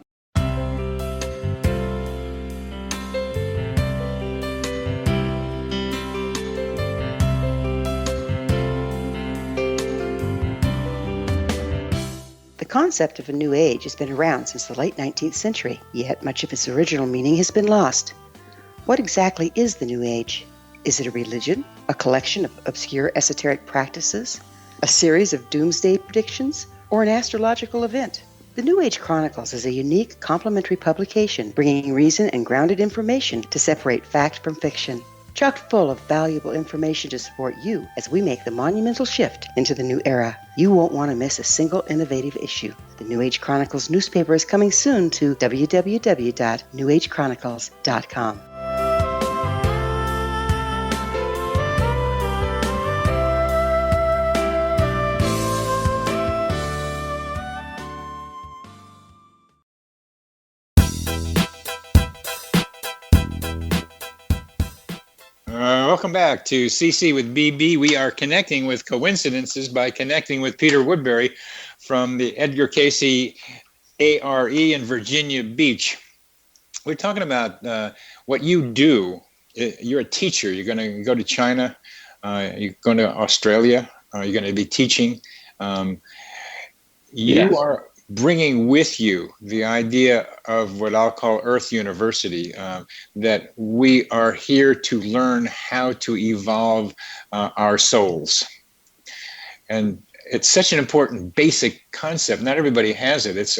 Speaker 5: The concept of a new age has been around since the late 19th century, yet much of its original meaning has been lost. What exactly is the new age? Is it a religion, a collection of obscure esoteric practices, a series of doomsday predictions, or an astrological event? The New Age Chronicles is a unique complementary publication bringing reason and grounded information to separate fact from fiction. Chock full of valuable information to support you as we make the monumental shift into the new era. You won't want to miss a single innovative issue. The New Age Chronicles newspaper is coming soon to www.newagechronicles.com.
Speaker 2: welcome back to CC with BB. We are connecting with coincidences by connecting with Peter Woodbury from the Edgar Cayce ARE in Virginia Beach. We're talking about what you do. You're a teacher. You're going to go to China. You're going to Australia. You're going to be teaching. You are bringing with you the idea of what I'll call Earth University, that we are here to learn how to evolve our souls. And it's such an important basic concept. Not everybody has it. It's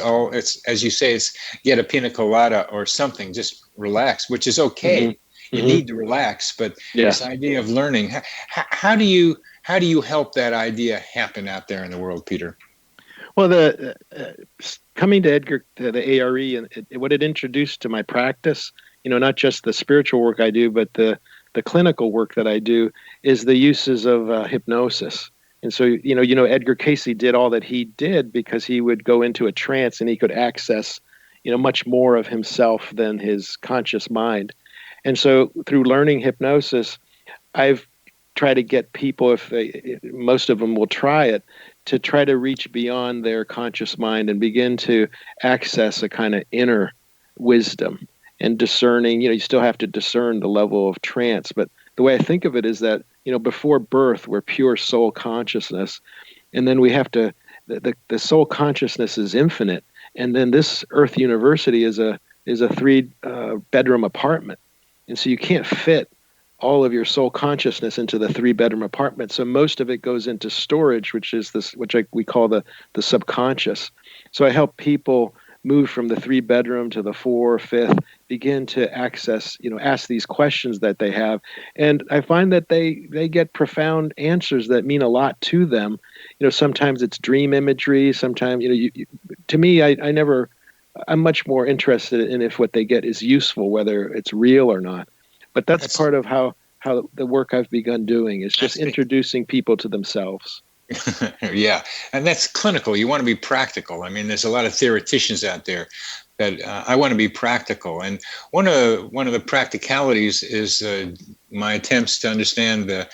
Speaker 2: as you say, it's get a pina colada or something, just relax, which is okay. Mm-hmm. You need to relax, but this idea of learning, how do you help that idea happen out there in the world, Peter?
Speaker 3: Well, coming to Edgar, to the ARE, and what it introduced to my practice, not just the spiritual work I do, but the clinical work that I do, is the uses of hypnosis. And so, Edgar Cayce did all that he did because he would go into a trance and he could access, much more of himself than his conscious mind. And so through learning hypnosis, I've tried to get people, most of them will try it, to try to reach beyond their conscious mind and begin to access a kind of inner wisdom and discerning. You still have to discern the level of trance, but the way I think of it is that, before birth, we're pure soul consciousness, and then we have to, the soul consciousness is infinite, and then this Earth University is a 3-bedroom apartment, and so you can't fit all of your soul consciousness into the 3-bedroom apartment. So most of it goes into storage, which is we call the subconscious. So I help people move from the 3-bedroom to the 4, 5th, begin to access, ask these questions that they have. And I find that they get profound answers that mean a lot to them. Sometimes it's dream imagery. Sometimes, to me, I'm much more interested in if what they get is useful, whether it's real or not. But that's part of how the work I've begun doing is just introducing people to themselves.
Speaker 2: Yeah, and that's clinical. You want to be practical. I mean, there's a lot of theoreticians out there that I want to be practical. And one of the practicalities is my attempts to understand the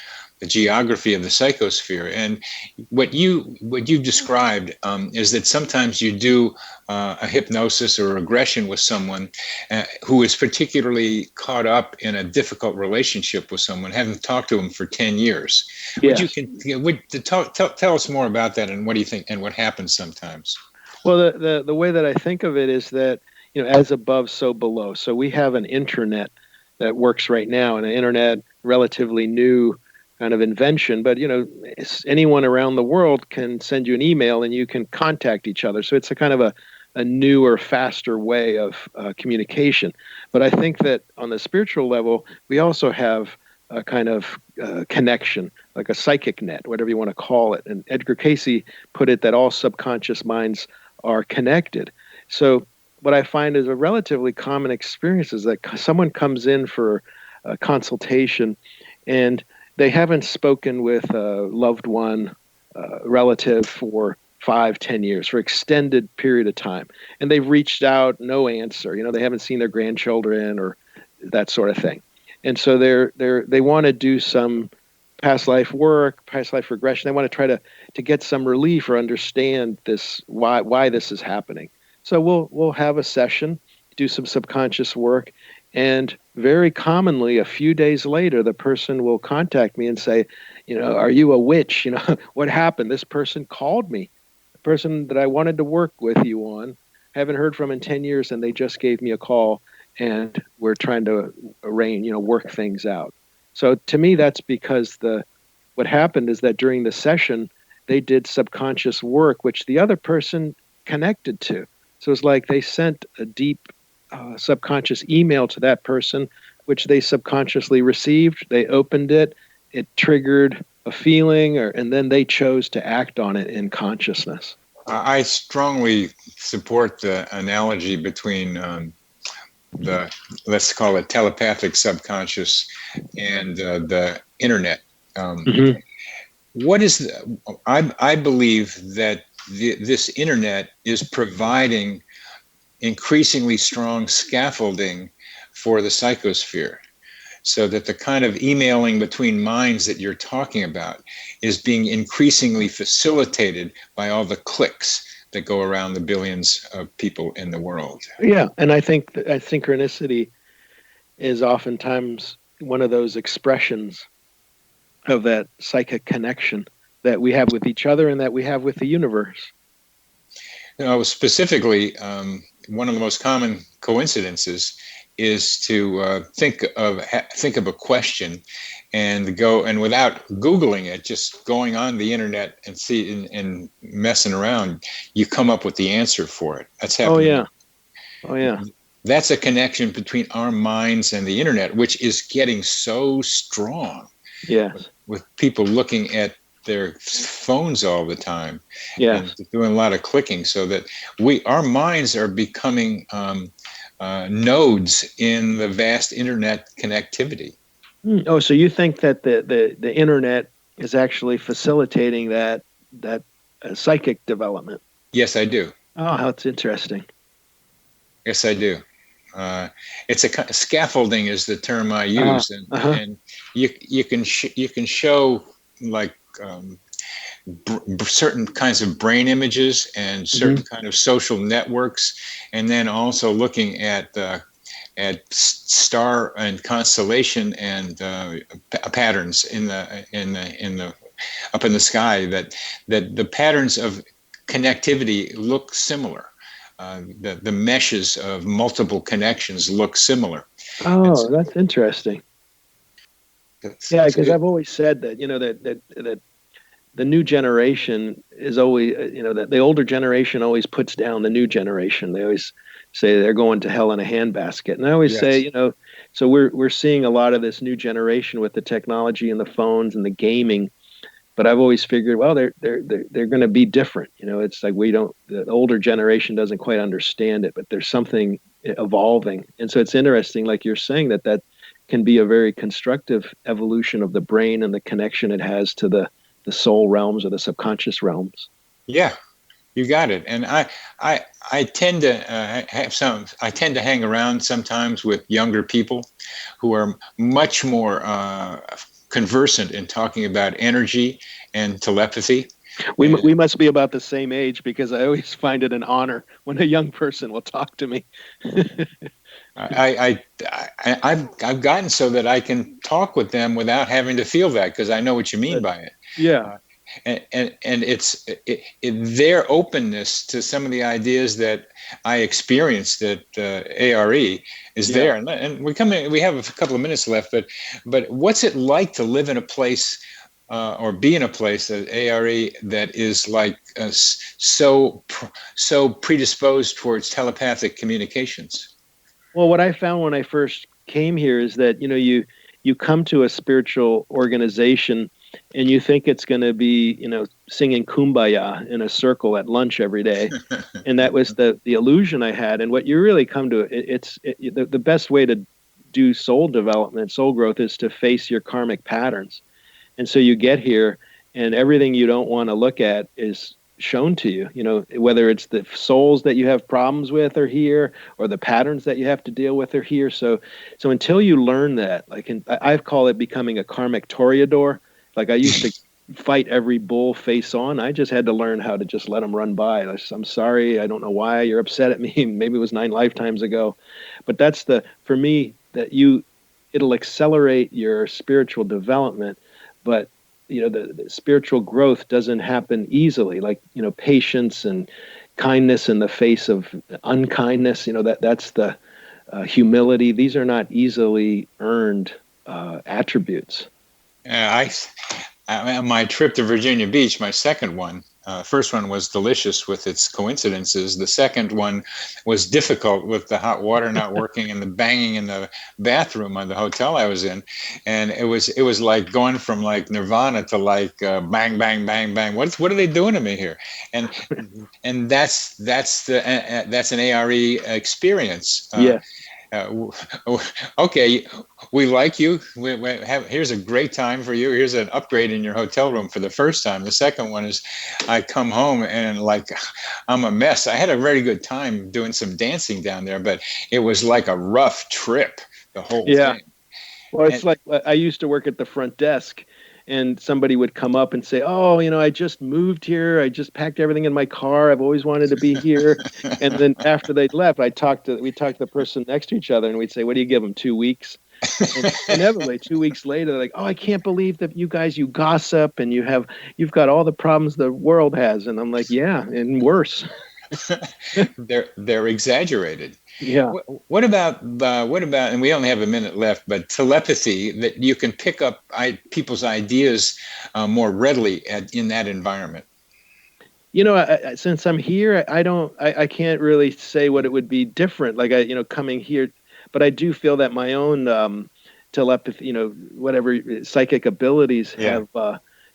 Speaker 2: geography of the psychosphere. And what you've described is that sometimes you do a hypnosis or regression with someone who is particularly caught up in a difficult relationship with someone, haven't talked to them for 10 years.
Speaker 3: Yes.
Speaker 2: Tell us more about that, and what do you think, and what happens sometimes?
Speaker 3: Well, the way that I think of it is that, as above, so below. So we have an internet that works right now, and an internet, relatively new kind of invention, but anyone around the world can send you an email and you can contact each other. So it's a kind of a newer, faster way of communication. But I think that on the spiritual level, we also have a kind of connection, like a psychic net, whatever you want to call it. And Edgar Cayce put it that all subconscious minds are connected. So what I find is a relatively common experience is that someone comes in for a consultation and they haven't spoken with a loved one, relative for 5-10 years, for extended period of time. And they've reached out, no answer. They haven't seen their grandchildren or that sort of thing. And so they want to do some past life work, past life regression. They want to try to get some relief or understand this, why this is happening. So we'll have a session, do some subconscious work, and very commonly, a few days later, the person will contact me and say, are you a witch? What happened? This person called me, the person that I wanted to work with you on, haven't heard from in 10 years, and they just gave me a call, and we're trying to arrange, work things out. So to me, that's because what happened is that during the session, they did subconscious work, which the other person connected to. So it's like they sent a deep subconscious email to that person, which they subconsciously received. They opened it. It triggered a feeling, and then they chose to act on it in consciousness.
Speaker 2: I strongly support the analogy between the, let's call it telepathic subconscious, and the internet. What is I believe that this internet is providing increasingly strong scaffolding for the psychosphere. so that the kind of emailing between minds that you're talking about is being increasingly facilitated by all the clicks that go around the billions of people in the world.
Speaker 3: Yeah, and I think that synchronicity is oftentimes one of those expressions of that psychic connection that we have with each other and that we have with the universe.
Speaker 2: Specifically, one of the most common coincidences is to think of a question and without Googling it, just going on the internet and messing around, you come up with the answer for it. That's happening.
Speaker 3: Oh yeah.
Speaker 2: That's a connection between our minds and the internet, which is getting so strong.
Speaker 3: Yes.
Speaker 2: With people looking at their phones all the time,
Speaker 3: yes,
Speaker 2: and doing a lot of clicking, so that our minds are becoming nodes in the vast internet connectivity.
Speaker 3: Oh, so you think that the internet is actually facilitating that psychic development?
Speaker 2: Yes, I do.
Speaker 3: Oh, that's interesting.
Speaker 2: Yes, I do. It's scaffolding is the term I use, and you can show like certain kinds of brain images and certain kind of social networks, and then also looking at star and constellation and patterns in the up in the sky, that the patterns of connectivity look similar. The meshes of multiple connections look similar.
Speaker 3: Oh, that's interesting. Yeah, because I've always said that, that the new generation is always, that the older generation always puts down the new generation. They always say they're going to hell in a handbasket. And I always say, so we're seeing a lot of this new generation with the technology and the phones and the gaming. But I've always figured, well, they're going to be different. It's like the older generation doesn't quite understand it, but there's something evolving. And so it's interesting, like you're saying, that can be a very constructive evolution of the brain and the connection it has to the soul realms or the subconscious realms.
Speaker 2: Yeah, you got it. And I tend to I tend to hang around sometimes with younger people who are much more conversant in talking about energy and telepathy.
Speaker 3: We must be about the same age, because I always find it an honor when a young person will talk to me.
Speaker 2: I've gotten so that I can talk with them without having to feel that, because I know what you mean by it.
Speaker 3: Yeah.
Speaker 2: And it's their openness to some of the ideas that I experienced at ARE is there. And we have a couple of minutes left, but what's it like to live in a place or be in a place at ARE that is like so predisposed towards telepathic communications?
Speaker 3: Well, what I found when I first came here is that, you come to a spiritual organization and you think it's going to be, singing Kumbaya in a circle at lunch every day. And that was the illusion I had. And what you really come to, the best way to do soul development, soul growth, is to face your karmic patterns. And so you get here and everything you don't want to look at is shown to you, whether it's the souls that you have problems with are here, or the patterns that you have to deal with are here. So until you learn that, I call it becoming a karmic toreador. Like I used to fight every bull face on. I just had to learn how to just let them run by. I'm sorry. I don't know why you're upset at me. Maybe it was 9 lifetimes ago. But that's for me, it'll accelerate your spiritual development. But, the spiritual growth doesn't happen easily. Like, patience and kindness in the face of unkindness, that's the humility. These are not easily earned attributes.
Speaker 2: My trip to Virginia Beach, my second one, first one was delicious with its coincidences. The second one was difficult with the hot water not working and the banging in the bathroom of the hotel I was in. And it was like going from like nirvana to like bang, bang, bang, bang. What are they doing to me here? And that's an ARE experience.
Speaker 3: Yeah.
Speaker 2: Okay, we like you. Here's a great time for you. Here's an upgrade in your hotel room for the first time. The second one is I come home and like I'm a mess. I had a very good time doing some dancing down there, but it was like a rough trip, the whole thing.
Speaker 3: Well, it's
Speaker 2: And
Speaker 3: like I used to work at the front desk, and somebody would come up and say, "Oh, I just moved here. I just packed everything in my car. I've always wanted to be here." And then after they'd left, we talked to the person next to each other, and we'd say, "What do you give them? 2 weeks?" And inevitably, 2 weeks later, they're like, "Oh, I can't believe that you gossip and you've got all the problems the world has." And I'm like, "Yeah, and worse."
Speaker 2: they're exaggerated.
Speaker 3: Yeah.
Speaker 2: What about and we only have a minute left, but telepathy, that you can pick up people's ideas more readily in that environment?
Speaker 3: Since I'm here, I can't really say what it would be different. Like coming here, but I do feel that my own telepathy, whatever psychic abilities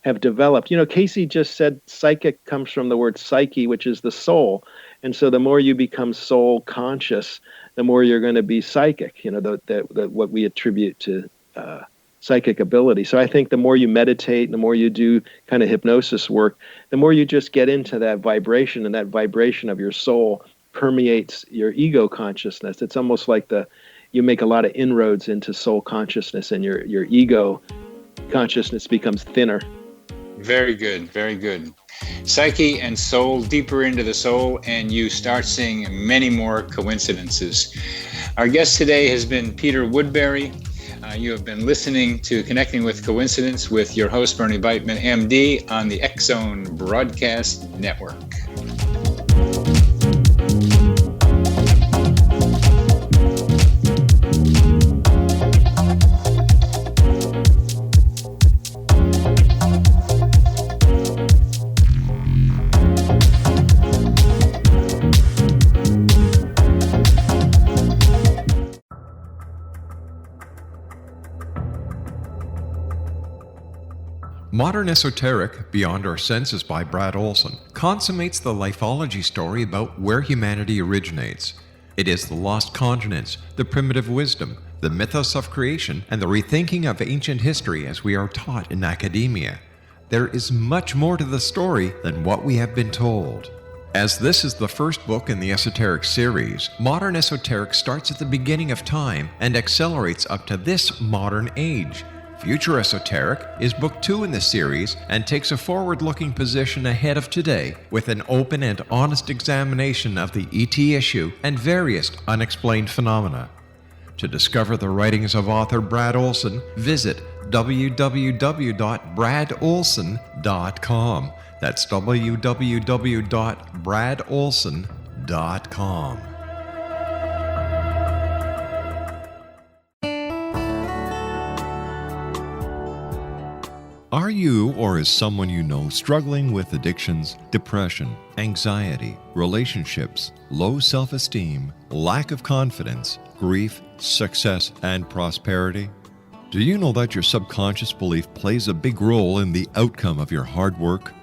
Speaker 3: have developed. Cayce just said psychic comes from the word psyche, which is the soul. And so the more you become soul conscious, the more you're going to be psychic, what we attribute to psychic ability. So I think the more you meditate, the more you do kind of hypnosis work, the more you just get into that vibration, and that vibration of your soul permeates your ego consciousness. It's almost like you make a lot of inroads into soul consciousness, and your ego consciousness becomes thinner.
Speaker 2: Very good, very good. Psyche and soul, deeper into the soul, and you start seeing many more coincidences. Our guest today has been Peter Woodbury. You have been listening to Connecting with Coincidence with your host, Bernie Beitman, MD, on the X Zone Broadcast Network.
Speaker 1: Modern Esoteric, Beyond Our Senses by Brad Olson, consummates the lifeology story about where humanity originates. It is the lost continents, the primitive wisdom, the mythos of creation, and the rethinking of ancient history as we are taught in academia. There is much more to the story than what we have been told. As this is the first book in the Esoteric series, Modern Esoteric starts at the beginning of time and accelerates up to this modern age. Future Esoteric is book 2 in the series and takes a forward-looking position ahead of today with an open and honest examination of the ET issue and various unexplained phenomena. To discover the writings of author Brad Olson, visit www.bradolson.com. That's www.bradolson.com. Are you or is someone you know struggling with addictions, depression, anxiety, relationships, low self-esteem, lack of confidence, grief, success, and prosperity? Do you know that your subconscious belief plays a big role in the outcome of your hard work?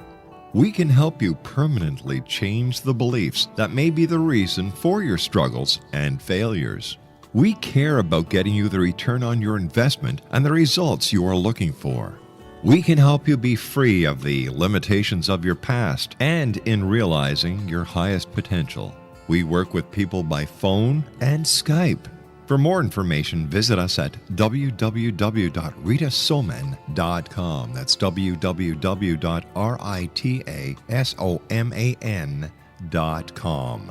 Speaker 1: We can help you permanently change the beliefs that may be the reason for your struggles and failures. We care about getting you the return on your investment and the results you are looking for. We can help you be free of the limitations of your past and in realizing your highest potential. We work with people by phone and Skype. For more information, visit us at www.ritasoman.com. That's www.ritasoman.com.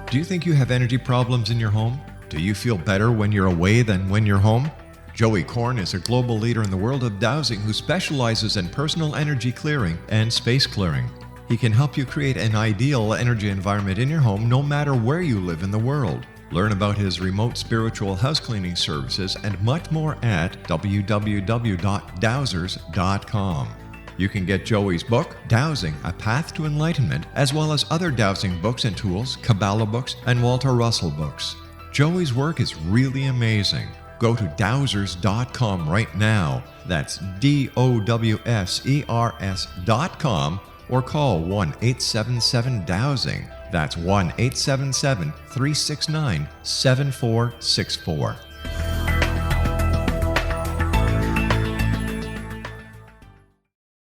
Speaker 1: Do you think you have energy problems in your home? Do you feel better when you're away than when you're home? Joey Korn is a global leader in the world of dowsing who specializes in personal energy clearing and space clearing. He can help you create an ideal energy environment in your home no matter where you live in the world. Learn about his remote spiritual house cleaning services and much more at www.dowsers.com. You can get Joey's book, Dowsing, A Path to Enlightenment, as well as other dowsing books and tools, Kabbalah books, and Walter Russell books. Joey's work is really amazing. Go to dowsers.com right now. That's DOWSERS.com or call 1-877-DOWSING. That's 1-877-369-7464.